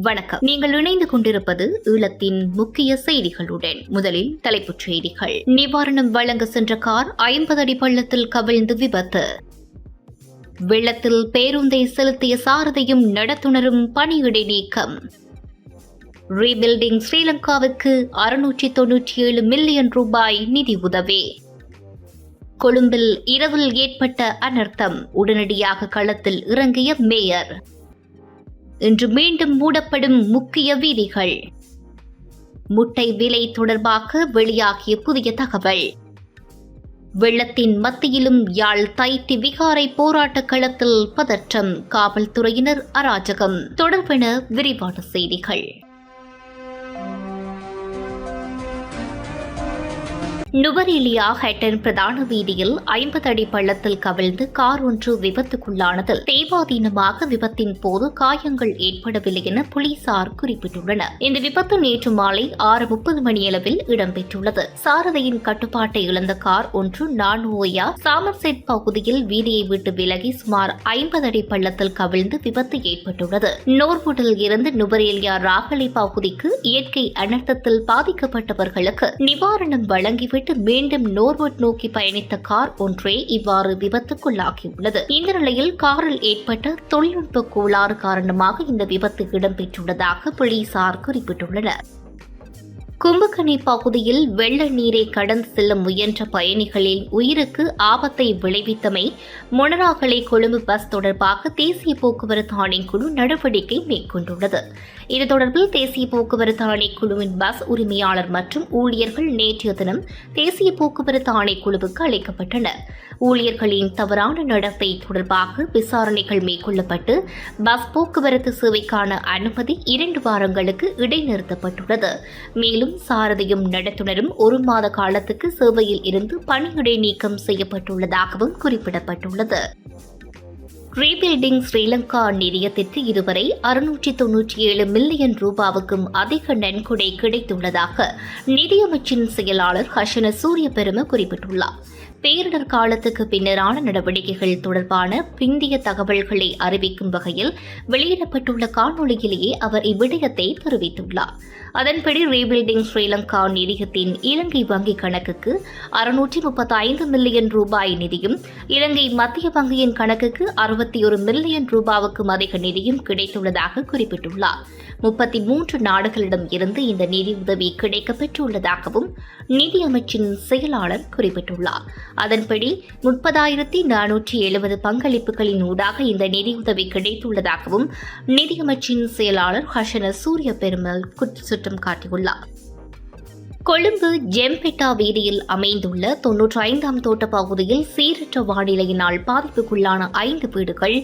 வணக்கம். நீங்கள் இணைந்து கொண்டிருப்பது ஈழத்தின் முக்கிய செய்திகளுடன். முதலில் தலைப்புச் செய்திகள். நிவாரணம் வழங்க சென்ற கார் 50 அடி பள்ளத்தில் கவிழ்ந்து விபத்து. வெள்ளத்தில் பேருந்தை செலுத்திய சாரதியும் நடத்துனரும் பணியிடை நீக்கம். ரீபில்டிங் ஸ்ரீலங்காவுக்கு 697 மில்லியன் ரூபாய் நிதி உதவி. கொழும்பில் இரவில் ஏற்பட்ட அனர்த்தம், உடனடியாக களத்தில் இறங்கிய மேயர். இன்று மீண்டும் மூடப்படும் முக்கிய வீதிகள். முட்டை விலை தொடர்பாக வெளியாகிய புதிய தகவல். வெள்ளத்தின் மத்தியிலும் யாழ் தைட்டி விகாரை போராட்ட களத்தில் பதற்றம், காவல்துறையினர் அராஜகம். தொடர்பென விரிவான செய்திகள். நுவரெலியா ஹட்டன் பிரதான வீதியில் 50 அடி பள்ளத்தில் கவிழ்ந்து கார் ஒன்று விபத்துக்குள்ளானதில் தெய்வாதீனமாக விபத்தின் போது காயங்கள் ஏற்படவில்லை என போலீசார் குறிப்பிட்டுள்ளனர். இந்த விபத்து நேற்று மாலை 6:30 மணியளவில் இடம்பெற்றுள்ளது. சாரதியின் கட்டுப்பாட்டை இழந்த கார் ஒன்று நானோயா சாமர்செட் பகுதியில் வீதியை விட்டு விலகி சுமார் 50 அடி பள்ளத்தில் கவிழ்ந்து விபத்து ஏற்பட்டுள்ளது. நோர்வுட்டில் இருந்து நுவரெலியா ராகலை பகுதிக்கு இயற்கை அனர்த்தத்தில் பாதிக்கப்பட்டவர்களுக்கு நிவாரணம் வழங்கிவிட்டு மீண்டும் நோர்வுட் நோக்கி பயணித்த கார் ஒன்றே இவ்வாறு விபத்துக்குள்ளாகியுள்ளது. இந்த நிலையில் காரில் ஏற்பட்ட தொழில்நுட்ப கோளாறு காரணமாக இந்த விபத்து இடம்பெற்றுள்ளதாக போலீசார் குறிப்பிட்டுள்ளனர். கும்பகனி பகுதியில் வெள்ள நீரை கடந்து செல்ல முயன்ற பயணிகளின் உயிருக்கு ஆபத்தை விளைவித்தமை மொனராகலை கொழும்பு பஸ் தொடர்பாக தேசிய போக்குவரத்து ஆணைக்குழு நடவடிக்கை மேற்கொண்டுள்ளது. இது தொடர்பில் தேசிய போக்குவரத்து ஆணைக்குழுவின் பஸ் உரிமையாளர் மற்றும் ஊழியர்கள் நேற்றைய தினம் தேசிய போக்குவரத்து ஆணைக்குழுவுக்கு அழைக்கப்பட்டனர். ஊழியர்களின் தவறான நடத்தை தொடர்பாக விசாரணைகள் மேற்கொள்ளப்பட்டு பஸ் போக்குவரத்து சேவைக்கான அனுமதி 2 வாரங்களுக்கு இடைநிறுத்தப்பட்டுள்ளது. மேலும் சாரதியும் நடத்துனரும் 1 மாத காலத்துக்கு சேவையில் இருந்து பணியிடை நீக்கம் செய்யப்பட்டுள்ளதாகவும் குறிப்பிடப்பட்டுள்ளது. ரீபில்டிங் ஸ்ரீலங்கா நிதியத்திற்கு இதுவரை 697 மில்லியன் ரூபாவுக்கும் அதிக நன்கொடை கிடைத்துள்ளதாக நிதியமைச்சின் செயலாளர் ஹஷன சூரியபெரும குறிப்பிட்டுள்ளார். பேரிடர் காலத்துக்கு பின்னரான நடவடிக்கைகள் தொடர்பான பிந்திய தகவல்களை அறிவிக்கும் வகையில் வெளியிடப்பட்டுள்ள காணொலியிலேயே அவர் இவ்விடயத்தை தெரிவித்துள்ளார். அதன்படி ரீபில்டிங் ஸ்ரீலங்கா நிதியத்தின் இலங்கை வங்கிக் கணக்குக்கு 635 மில்லியன் ரூபாய் நிதியும், இலங்கை மத்திய வங்கியின் கணக்குக்கு 61 மில்லியன் ரூபாவுக்கும் அதிக நிதியும் கிடைத்துள்ளதாக குறிப்பிட்டுள்ளார். 33 நாடுகளிடம் இருந்து இந்த நிதி உதவி கிடைக்கப்பெற்றுள்ளதாகவும் நிதியமைச்சின் செயலாளர் குறிப்பிட்டுள்ளார். அதன்படி 30,470 பங்களிப்புகளின் ஊடாக இந்த நிதியுதவி கிடைத்துள்ளதாகவும் நிதியமைச்சின் செயலாளர் ஹஷன சூரிய பெருமல் குற்றம் காட்டியுள்ளார். கொழும்பு ஜெம்பெட்டா வீதியில் அமைந்துள்ள 95ஆம் தோட்ட பகுதியில் சீரற்ற வானிலையினால் பாதிப்புக்குள்ளான 5 வீடுகள்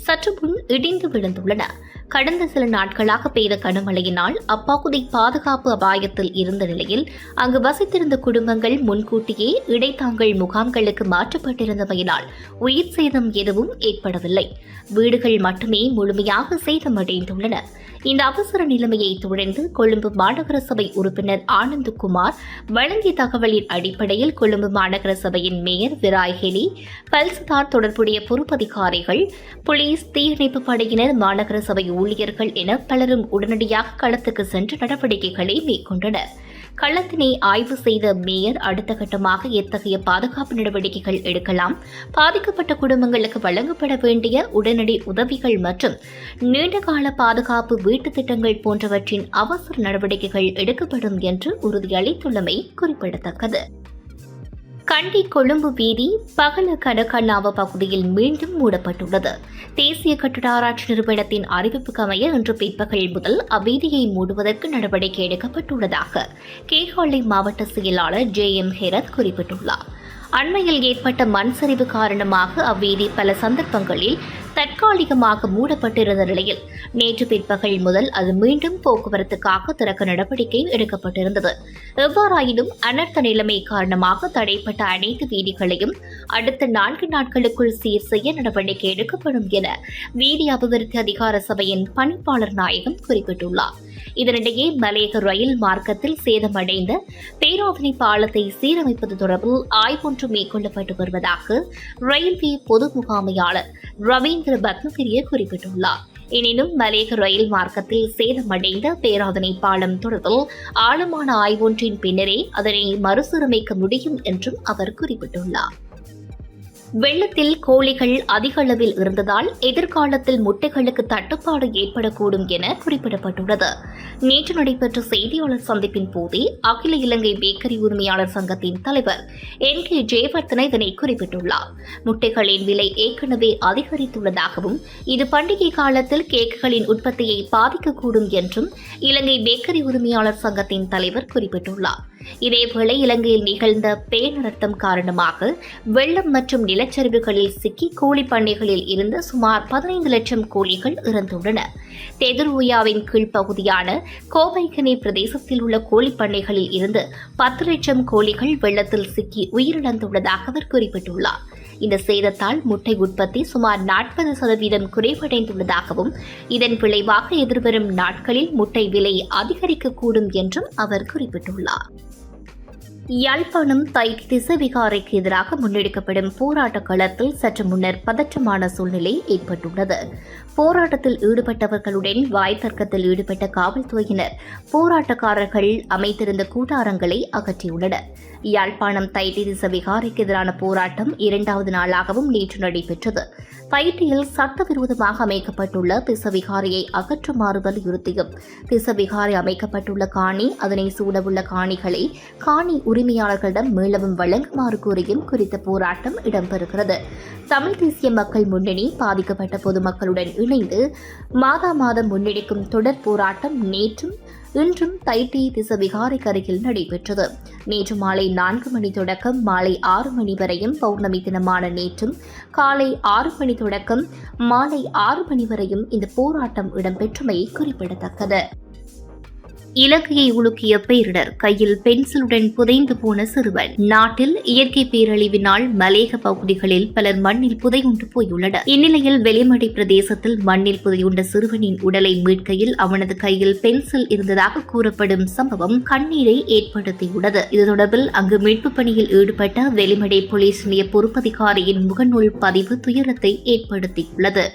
சற்று முன் இடிந்து விழுந்துள்ளன. கடந்த சில நாட்களாக பெய்த கனமழையினால் அப்பகுதி பாதுகாப்பு அபாயத்தில் இருந்த நிலையில் அங்கு வசித்திருந்த குடும்பங்கள் முன்கூட்டியே இடைத்தாங்கல் முகாம்களுக்கு மாற்றப்பட்டிருந்தமையினால் உயிர் சேதம் எதுவும் ஏற்படவில்லை. வீடுகள் மட்டுமே முழுமையாக சேதமடைந்துள்ளன. இந்த அவசர நிலைமையை தொடர்ந்து கொழும்பு மாநகர சபை உறுப்பினர் ஆனந்தகுமார் வழங்கிய தகவலின் அடிப்படையில் கொழும்பு மாநகர சபையின் மேயர் விராய்ஹெலி, பல்சுதார் தொடர்புடைய பொறுப்பதிகாரிகள், போலீஸ், தீயணைப்பு படையினர், மாநகர சபை ஊழியர்கள் என பலரும் உடனடியாக களத்துக்கு சென்று நடவடிக்கைகளை மேற்கொண்டனர். களத்தினை ஆய்வு செய்த மேயர் அடுத்த கட்டமாக எத்தகைய பாதுகாப்பு நடவடிக்கைகள் எடுக்கலாம், பாதிக்கப்பட்ட குடும்பங்களுக்கு வழங்கப்பட வேண்டிய உடனடி உதவிகள் மற்றும் நீண்டகால பாதுகாப்பு வீட்டு திட்டங்கள் போன்றவற்றின் அவசர நடவடிக்கைகள் எடுக்கப்படும் என்று உறுதியளித்துள்ளமை குறிப்பிடத்தக்கது. கண்டி கொழும்பு வீதி பகல கனகண்ணாவ பகுதியில் மீண்டும் மூடப்பட்டுள்ளது. தேசிய கட்டட ஆராய்ச்சி நிறுவனத்தின் அறிவிப்புக்கு அமைய இன்று பிற்பகல் முதல் அவ்வீதியை மூடுவதற்கு நடவடிக்கை எடுக்கப்பட்டுள்ளதாக கேகாலை மாவட்ட செயலாளர் JM ஹெரத் குறிப்பிட்டுள்ளார். அண்மையில் ஏற்பட்ட மண் சரிவு காரணமாக அவ்வீதி பல சந்தர்ப்பங்களில் தற்காலிகமாக மூடப்பட்டிருந்த நிலையில் நேற்று பிற்பகல் முதல் அது மீண்டும் போக்குவரத்துக்காக திறக்க நடவடிக்கை எடுக்கப்பட்டிருந்தது. எவ்வாறாயினும் அனர்த்த நிலைமை காரணமாக தடைப்பட்ட அனைத்து வீதிகளையும் அடுத்த 4 நாட்களுக்குள் சீர் செய்ய நடவடிக்கை எடுக்கப்படும் என வீதி அபிவிருத்தி அதிகார சபையின் பணிப்பாளர் நாயகம் குறிப்பிட்டுள்ளார். இதனிடையே மலையக ரயில் மார்க்கத்தில் சேதமடைந்த பேராதனை பாலத்தை சீரமைப்பது தொடர்பில் ஆய்வொன்று மேற்கொள்ளப்பட்டு வருவதாக ரயில்வே பொது முகாமையாளர் ரவீந்திர பத்மபிரிய குறிப்பிட்டுள்ளார். எனினும் மலேக ரயில் மார்க்கத்தில் சேதமடைந்த பேராதனை பாலம் தொடர்பில் ஆழமான ஆய்வொன்றின் பின்னரே அதனை மறுசீரமைக்க முடியும் என்றும் அவர் குறிப்பிட்டுள்ளார். வெள்ளத்தில் கோழிகள் அதிக அளவில் இருந்ததால் எதிர்காலத்தில் முட்டைகளுக்கு தட்டுப்பாடு ஏற்படக்கூடும் என குறிப்பிடப்பட்டுள்ளது. நேற்று நடைபெற்ற செய்தியாளர் சந்திப்பின் போதே அகில இலங்கை பேக்கரி உரிமையாளர் சங்கத்தின் தலைவர் NK ஜெயவர்தன இதனை குறிப்பிட்டுள்ளார். முட்டைகளின் விலை ஏற்கனவே அதிகரித்துள்ளதாகவும் இது பண்டிகை காலத்தில் கேக்குகளின் உற்பத்தியை பாதிக்கக்கூடும் என்றும் இலங்கை பேக்கரி உரிமையாளர் சங்கத்தின் தலைவர் குறிப்பிட்டுள்ளார். இதேவேளை இலங்கையில் நிகழ்ந்த பேரனர்த்தம் காரணமாக வெள்ளம் மற்றும் நிலச்சரிவுகளில் சிக்கி கோழி பண்ணைகளில் இருந்த சுமார் 15 லட்சம் கோழிகள் இறந்துள்ளன. தெதுருயாவின் கீழ்ப்பகுதியான கோவைக்கனி பிரதேசத்தில் உள்ள கோழி பண்ணைகளில் இருந்து 10 லட்சம் கோழிகள் வெள்ளத்தில் சிக்கி உயிரிழந்துள்ளதாக அவர் குறிப்பிட்டுள்ளார். இந்த சேதத்தால் முட்டை உற்பத்தி சுமார் 40% குறைவடைந்துள்ளதாகவும் இதன் விளைவாக எதிர்வரும் நாட்களில் முட்டை விலை அதிகரிக்கக்கூடும் என்றும் அவர் குறிப்பிட்டுள்ளார். யாழ்ப்பாணம் தைட் திசவிகாரைக்கு எதிராக முன்னெடுக்கப்படும் போராட்ட களத்தில் சற்று முன்னர் பதற்றமான சூழ்நிலை ஏற்பட்டுள்ளது. போராட்டத்தில் ஈடுபட்டவர்களுடன் வாய் தர்க்கத்தில் ஈடுபட்ட காவல்துறையினர் போராட்டக்காரர்கள் அமைத்திருந்த கூடாரங்களை அகற்றியுள்ளனர். யாழ்ப்பாணம் தைட்டி திசவிகாரைக்கு எதிரான போராட்டம் 2வது நாளாகவும் நேற்று நடைபெற்றது. தைட்டியில் சட்டவிரோதமாக அமைக்கப்பட்டுள்ள திசவிகாரையை அகற்றுமாறு வலியுறுத்தியும் திசவிகாரை அமைக்கப்பட்டுள்ள காணி அதனை சூழவுள்ள காணிகளை காணி உரிமையாளர்களிடம் மீளவும் வழங்குமாறு கோரியும் குறித்த போராட்டம் இடம்பெறுகிறது. தமிழ் தேசிய மக்கள் முன்னணி பாதிக்கப்பட்ட பொதுமக்களுடன் இணைந்து மாதம் முன்னெடுக்கும் தொடர் போராட்டம் நேற்றும் இன்றும் தைட்டி திசவிகாரைக்கு அருகில் நடைபெற்றது. நேற்று மாலை 4 மணி தொடக்கம் மாலை 6 மணி வரையும், பௌர்ணமி தினமான நேற்றும் காலை 6 மணி தொடக்கம் மாலை 6 மணி வரையும் இந்த போராட்டம் இடம்பெற்றமை குறிப்பிடத்தக்கது. இலங்கையை உலுக்கிய பேரிடர், கையில் பென்சிலுடன் புதைந்து போன சிறுவன். நாட்டில் இயற்கை பேரழிவினால் மலேக பகுதிகளில் பலர் மண்ணில் புதையுண்டு போயுள்ளனர். இந்நிலையில் வெலிமடை பிரதேசத்தில் மண்ணில் புதையுண்ட சிறுவனின் உடலை மீட்கையில் அவனது கையில் பென்சில் இருந்ததாக கூறப்படும் சம்பவம் கண்ணீரை ஏற்படுத்தியுள்ளது. இது தொடர்பில் அங்கு மீட்புப் பணியில் ஈடுபட்ட வெலிமடை போலீஸ் நிலைய பொறுப்பதிகாரியின் முகநூல் பதிவு துயரத்தை ஏற்படுத்தியுள்ளது.